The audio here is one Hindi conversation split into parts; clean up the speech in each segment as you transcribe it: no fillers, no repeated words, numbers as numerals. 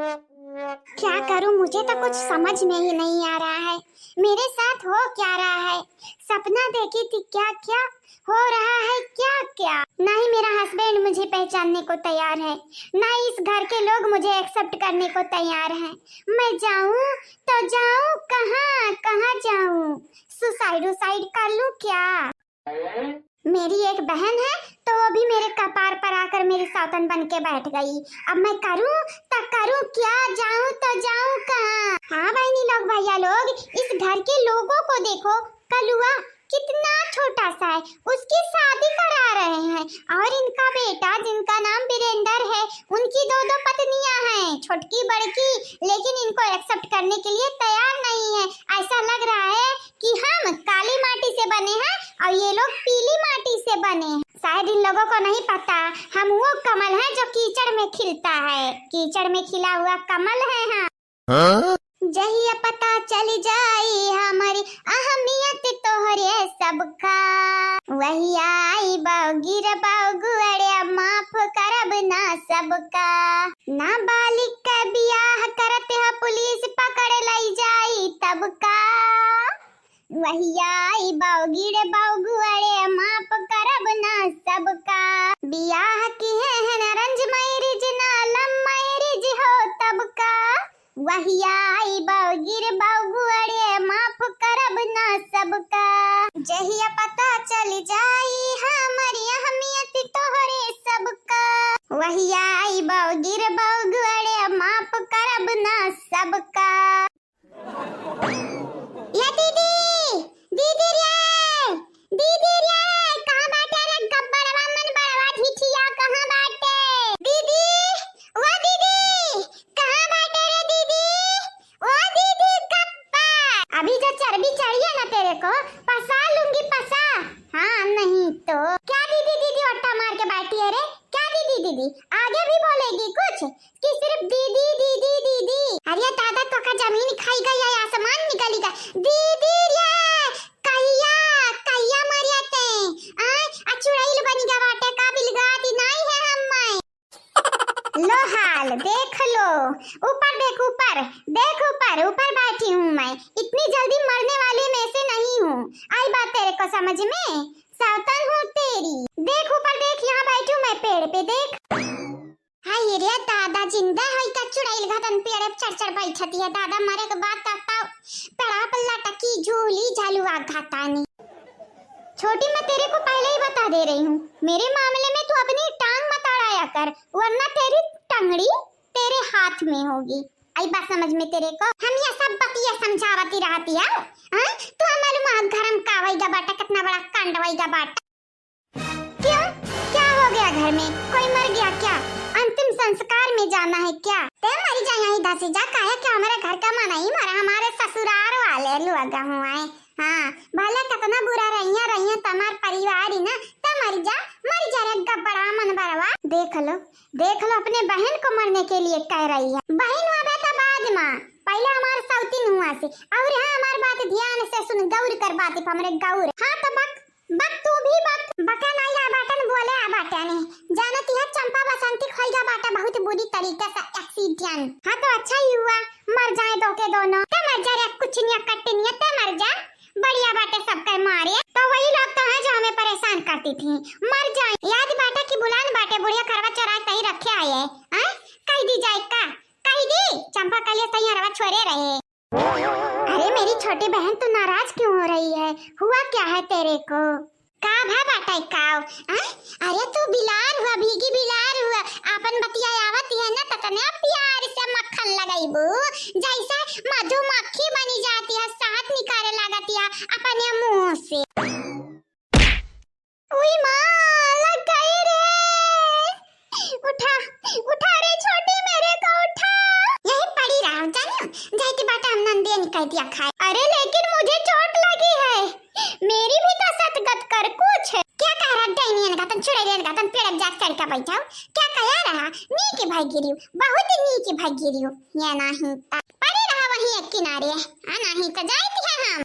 क्या करूं, मुझे तो कुछ समझ में ही नहीं आ रहा है। मेरे साथ हो क्या रहा है? सपना देखी थी, क्या क्या हो रहा है, क्या क्या। ना ही मेरा हस्बैंड मुझे पहचानने को तैयार है, ना ही इस घर के लोग मुझे एक्सेप्ट करने को तैयार हैं। मैं जाऊं तो जाऊं कहां, कहां जाऊं? सुसाइड कर लूं क्या? मेरी एक बहन है तो वो भी मेरे कपार पर आकर मेरी सौतन बन के बैठ गई। अब मैं करूं तो करूं क्या, जाऊं तो जाऊं कहां? हाँ बहनी लोग, भैया लोग, इस घर के लोगों को देखो, कलुआ कितना छोटा सा है, उसकी शादी करा रहे हैं। और इनका बेटा जिनका नाम वीरेंद्र है, उनकी दो दो पत्नियां हैं, छोटकी बड़की, लेकिन इनको एक्सेप्ट करने के लिए तैयार नहीं है। ऐसा लग रहा है कि हम काली माटी से बने हैं और ये लोग पीली माटी से बने हैं। शायद इन लोगों को नहीं पता हम वो कमल हैं जो कीचड़ में खिलता है, कीचड़ में खिला हुआ कमल है। हाँ, जहिया पता चल जाई हमारी अहमियत तोहरे सबका, वही आई बागिर बागुड़े माफ करब ना सबका। नाबालिग का बियाह करते है पुलिस पकड़ लई जाई तब का, वही आई बागिर बागुड़े माफ करब ना सबका। बियाह की है नरंज मैरिज ना लम मैरिज हो तब का, वही आई बागिर बागुड़े माफ करब ना सबका। जहिया पता चल जाई हमारी अहमियत तोहरे सबका, वही आई बागिर बागुड़े माफ करब ना सबका। ये दीदी, दीदी रे, दीदी रे, कहाँ बैठे रे गब्बरवा मन बड़वा ढिठिया, कहाँ बैठे? दीदी, वो दीदी, कहाँ बैठे रे दीदी? ओ दीदी गब्बर, अभी जो चर्बी चढ़ी है ना तेरे को, पसा लूंगी पसा। हाँ नहीं तो क्या दीदी दीदी ओट्टा मार के बैठी है रे? क्या दीदी दीदी? आगे भी बोलेगी कुछ कि सिर्फ दीदी दीदी दीदी? अरे दादा तो का जमीन खाई गई है, आसमान निकली गई। दीदी रे, कहिया कहिया मरिया ते आ चुड़ैल बन गया बाटे, काबिल गाती नहीं है हम। लो हाल देख लो, ऊपर देख, ऊपर देख, ऊपर ऊपर बैठी हूँ मैं, इतनी जल्दी मरने वाली में से नहीं हूँ। आई बात तेरे को समझ में? सावधान हूँ तेरी। देख ऊपर देख, यहाँ बैठी हूँ मैं पेड़ पे, देख। हाय रे दादा, जिंदा है का चुड़ैल घातन पेड़ पे चढ़ चढ़ बैठती है। दादा मरे के बाद तब पेड़ा पर लटकी झूली झालुआ घातानी। छोटी, मैं तेरे को पहले ही बता दे रही हूँ, मेरे मामले में तू अपनी टांग मत अड़ाया कर, वरना तेरी टंगड़ी तेरे हाथ में होगी। आई बात समझ में तेरे को? हम ये सब बतिया समझावती रहती है। हां तू मालूम घरम कावईगा बाटा, कितना बड़ा कांडवईगा बाटा। क्यों, क्या हो गया घर में? कोई मर गया क्या? अंतिम संस्कार में जाना है क्या? ते मरी जा यहीं धसी जा, काहे क्या हमारे घर का मन नहीं मरा, हमारे ससुराल वाले लुगा हुआ है। हाँ भले कितना बुरा रहिया तमार परिवार ही ना, ते मर जा रे गब्बरा मन बरवा। देख लो अपने बहन को मरने के लिए कह रही है। बहन हुआ बेटा बाद में, पहले हमारे सौतीन हुआ से। और हाँ हमारी बात ध्यान से सुन, गौर कर बात हमरे गौर। हाँ तो बक तू भी बका नहीं आ बाटन बोले आ बाटा ने जानती है चंपा बसंती खोईगा बाटा बहुत बुरी तरीके से एक्सीडेंट। हाँ तो अच्छा ही हुआ, मर जाए दो के दोनों। ते मर जा रे कुछ नहीं कटनी, ते मर जा, बढ़िया बाटे सबके मारे। तो वही लोग तो हैं जो हमें परेशान करती थी, मर जाए। याद बाटा की बुलान बाटे बुढ़िया करवा चौराहे तही रखे आए हैं, कह दी जाए का, कह दी चंपा के लिए तही हरवा छोड़े रहे। अरे मेरी छोटी बहन तू नाराज क्यों हो रही है? हुआ क्या है तेरे को? का भा बाटा काव? अरे तू बिलार हुआ, भीगी बिलार हुआ, अपन बतिया आवत है ना ततने प्यार से मक्खन लगाईबू, जैसे मधुमक्खी बनी जाती है, साथ निकाले लगती है अपने मुंह से। उई मां लग गई रे, उठा रे छोटी, मेरे को उठा। यही पड़ी रहा जानियो, जाती बाटा हम नंदे निकल दिया खाए। अरे लेकिन मुझे चोट लगी है, मेरी भी तो सतगत कर कुछ। क्या कह रहा डाइनियन का तन चुड़ैल का तन पेड़ जा चढ़ के बैठाओ, क्या कह रहा? नी के भाई गिरियो, बहुत नी के भाई गिरियो, ये नहीं पड़ी रहा वहीं एक किनारे, नहीं तो जाती है हम।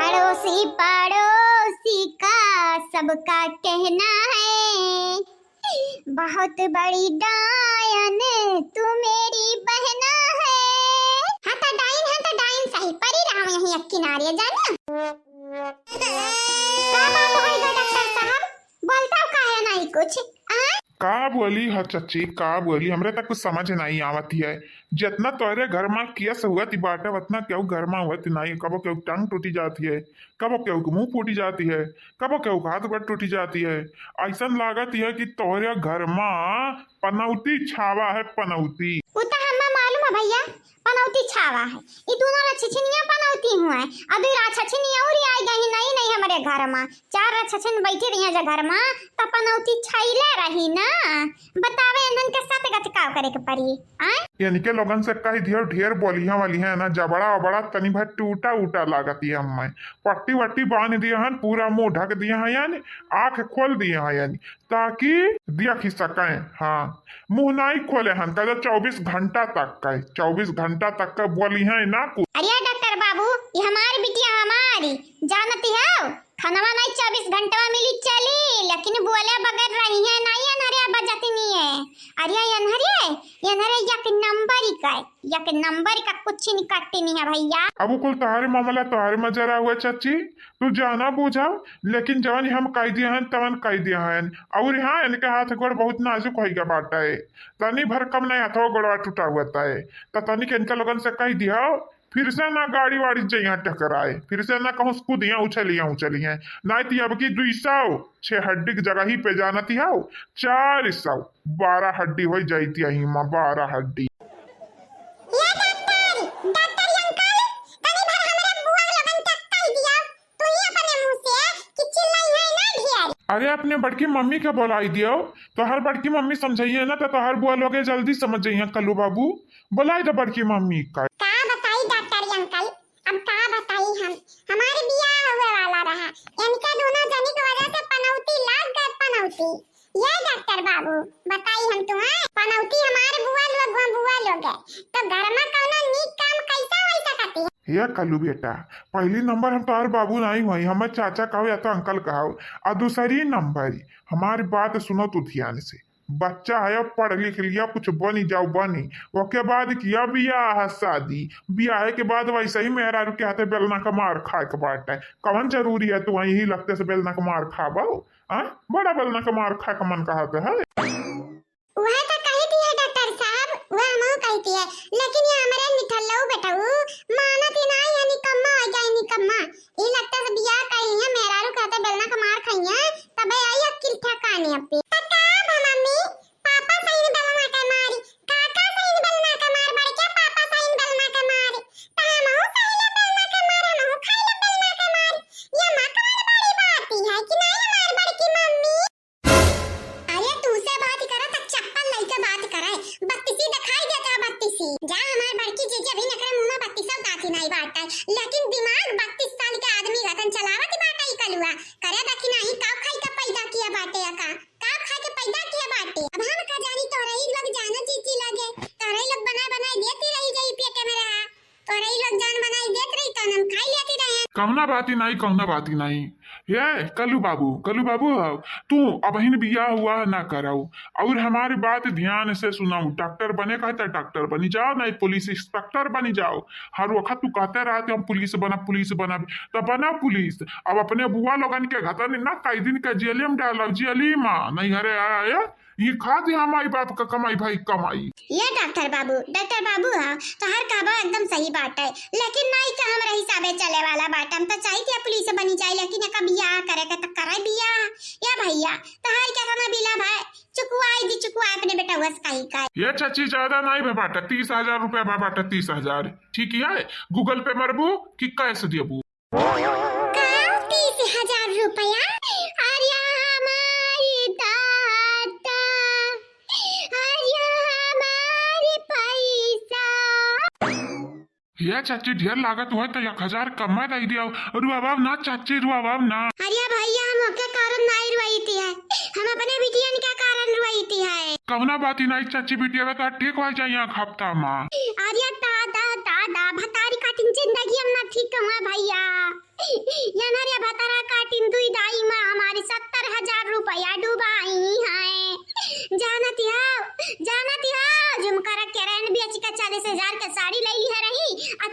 अड़ोसी पड़ोसी का सबका कहना है, बहुत बड़ी डायन तू मेरी बोली है चच्ची, का बोली हमरे तक कुछ समझ नहीं आवती है। जितना तोहरे घर में केस हुआ थी बाटे उतना क्यों घर में हुआ नहीं। कबो क्यों टंग टूटी जाती है, कबो क्यों मुंह फूटी जाती है, कबो क्यों हाथ गोड़ टूटी जाती है। ऐसा लागत है कि तोहरे घर में पनौती छावा है, पनौती। वो तो हमें मालूम है भैया, पनौती छावा है। ये दोनों छछनिया पनौती हुआ है। अभी छछनिया और आई गई नहीं नहीं हमारे घर में। चार छछन बैठी रही है घर में तो पनौती छाइले रही ना। बतावे इनन के साथ गतकाव करे के पड़ी आ? यानी के लोगन से कही दिया ढेर बोलियां वाली है ना, जबड़ा बड़ा तनी भर टूटा उटा लागती है। हमें पट्टी वट्टी बांध दिया है, पूरा मुंह ढक दिया है, यानी आंख खोल दिया है, यानी ताकि देख सकें। हाँ, मुंह नहीं खोले हन कदा 24 घंटा तक का, 24 घंटा तक का बोली है ना कुछ। अरे डॉक्टर बाबू, ये हमारी बिटिया हमारी जानती है। खाना नहीं 24 घंटा में मिली चली, लेकिन बोले बगैर रही है नहीं। अनहरिया बजाती नहीं है। अरे अनहरे यक नंबर का कुछ नहीं काटती नहीं है भैया। अब कुल तुम्हारे मामला तुम्हारे मजरा हुआ चच्ची, तू जाना बुझाओ। लेकिन जवन हम कह दिया हैं तवन कह दिया हैं। और यहाँ इनके हाथ गोड़ बहुत नाजुक होगा बाटा है, तनी भर कम नहीं हाथों गोड़वा टूटा हुआ है। तो तनी के इनका लोगन से कह दिया फिर से ना गाड़ी वाड़ी जइया टकराए, फिर से ना कहूँ कूदिया उछलिया नहीं थी। अब की 206 हड्डी की जगह ही पे जाना थी। 412 हड्डी हो जाती है, 12 हड्डी। अरे अपने बड़की मम्मी के बोलाई दियो, तो हर बड़की मम्मी समझाइए ना, तो हर बुआ लोगे जल्दी समझ जाइए। कल्लू बाबू बोलाई तो बड़की मम्मी का बताई डॉक्टर अंकल। अब का बताई हम, हमारे बियाह हुए वाला रहा, इनका दोनों जनी की वजह से पनौती लाग गए। पनौती ये डॉक्टर बाबू बताई हम तुम्हें, पनौती हमारे बुआ लोग है। तो घर में कौन नीक काम कैसा हो सकती है। ये कल्लू बेटा, पहली नंबर हम तुम्हारे बाबू नहीं हुई, हमें चाचा कहो या तो अंकल कहो। और दूसरी नंबर हमारी बात सुनो तू ध्यान से। बच्चा है, पढ़ लिख लिया, कुछ बनी जाओ बनी, उसके बाद किया बियाह शादी। बियाह के बाद वैसे ही मेहरा के हाथे बेलना का मार खाए के बाटे। कौन जरूरी है तू वही लगते से बेलना का मार खाबो? बड़ा बेलना का मार खा का मन कहते है। वह तो कहती है डॉक्टर साहब, वह हम कहती है, लेकिन ये हमारे निठल्लऊ बेटाऊ मानत ही नहीं है। निकम्मा हो जाए निकम्मा। ये लगता है बियाह कही है मेहरारू कहते बेलना का मार खाई है, तब आई अक्ल ठकाने अपे। मम्मी पापा सही बेलना का मारी, काका सही बेलना का मार, बड़के पापा सही बेलना का मार, त हमहु सही बेलना का मार, हमहु खाई बेलना का मार। ये मकवार बड़ी बात है कि नहीं हमार बड़की मम्मी। अरे तू से बात करे तो चप्पल लेके बात करे, बत्तीसी दिखाई देता है बत्तीसी। जा हमार बड़की जीजी अभी नखरे मुंह में बत्तीसा काटी नहीं बाटा, लेकिन दिमाग 32 साल के आदमी रतन चलावत बाटा ही कलुआ करे दखी नहीं। का खाई का पैदा किया बाटे का खा के पैदा किया बाटे। अब हम का जानी तोरे ही लोग जाना जीजी लगे, तोरे ही लोग बनाए देती रही जाई पेट में रहा, तोरे ही लोग जान बनाई देत रही तो हम खाई लेती रहे। कहना बात ही नहीं। ये कल्लू बाबू तू अब ही बियाह हुआ ना कराऊ। और हमारी बात ध्यान से सुनाऊ। डॉक्टर बने कहते डॉक्टर बनी जाओ, नहीं पुलिस इंस्पेक्टर बनी जाओ। हर वक्त तू कहते रहते हम पुलिस बना तो बना पुलिस। अब अपने बुआ लोगन के घतर ना कई दिन का जेल में डालो, जेली माँ नहीं हरे आया ये खा दे हमारी बाप का कमाई भाई कमाई। ये डॉक्टर बाबू हाँ तो हर कहबा एकदम सही बात है, लेकिन नहीं का हमरा हिसाबे चले वाला बात। हम तो चाहिए पुलिस बनी जाए, लेकिन का बियाह करे के तो करे बियाह। या भैया तो हर क्या समय बिला भाई चुकुआ अपने बेटा वस कहीं का। ये चाची ज्यादा नहीं बे बाटा, 30,000 रुपया बे बाटा, 30,000 ठीक है। गूगल पे मरबू कि कैसे देबू? 30,000 रुपया? अरे हमारी दादा, अरे हमारी पैसा। ये चाची ढेर लागत हुआ तो 1,000 कमा दे दिया। रुआबाब ना चाची, रुआबाब ना। अरे भैया हम के कारण नहीं रुआईती है, हम अपने बिटियन के कारण रुआईती है। कवना बात ही नहीं चाची, बिटिया का ठीक हो जाए हफ्ता माँ। अरे दादा भतारी काटिन जिंदगी हम ना ठीक हुआ भैया। याना रे भतारा काटिन दुई दाई माँ हमारी 70,000 रुपया डुबाई है। जानती हो झुमका रख के रहन बेच के 40,000 के साड़ी ले ली है रही, और